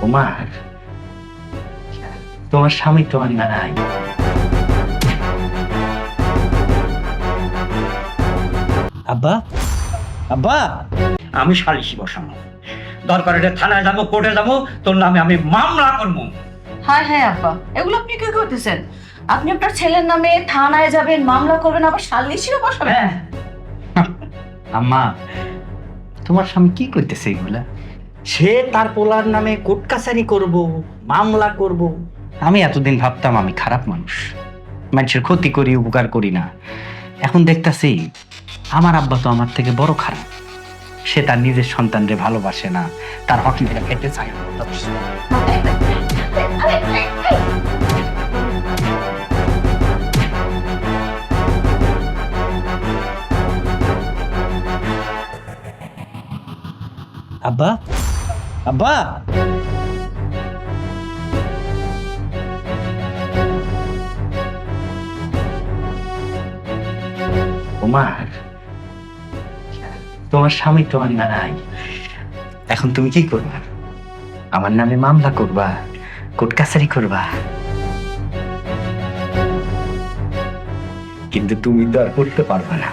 ওমা, তোমার স্বামী তো আর নাই। আব্বা, আব্বা, আমি সালিশি বসাবো, দরকার এটা থানায় যাবো, কোর্টে যাবো, তোর নামে আমি মামলা করবো। হ্যাঁ হ্যাঁ আব্বা, এগুলো আপনি কি করতেছেন? আপনি আপনার ছেলের নামে থানায় যাবেন, মামলা করবেন, আবার সালিশিও বসাবেন? হ্যাঁ, আম্মা, তোমার স্বামী কি করতেছে এগুলা? সে তার পোলার নামে কোর্ট কাছারি করবো, মামলা করব। আমি এতদিন ভাবতাম আমি খারাপ মানুষ, মানুষের ক্ষতি করি, উপকার করি না। এখন দেখতাছি আমার আব্বা তো আমার থেকে বড় খারাপ। সে তার নিজের সন্তানরে ভালোবাসে না, তার হক মেরে খেতে চায় না। আব্বা, আব্বা, ওমা, তোমার স্বামী তো আর নাই। এখন তুমি কি করবা? আমার নামে মামলা করবা, কোর্ট কাছারি করবা, কিন্তু তুমি তো আর করতে পারবে না।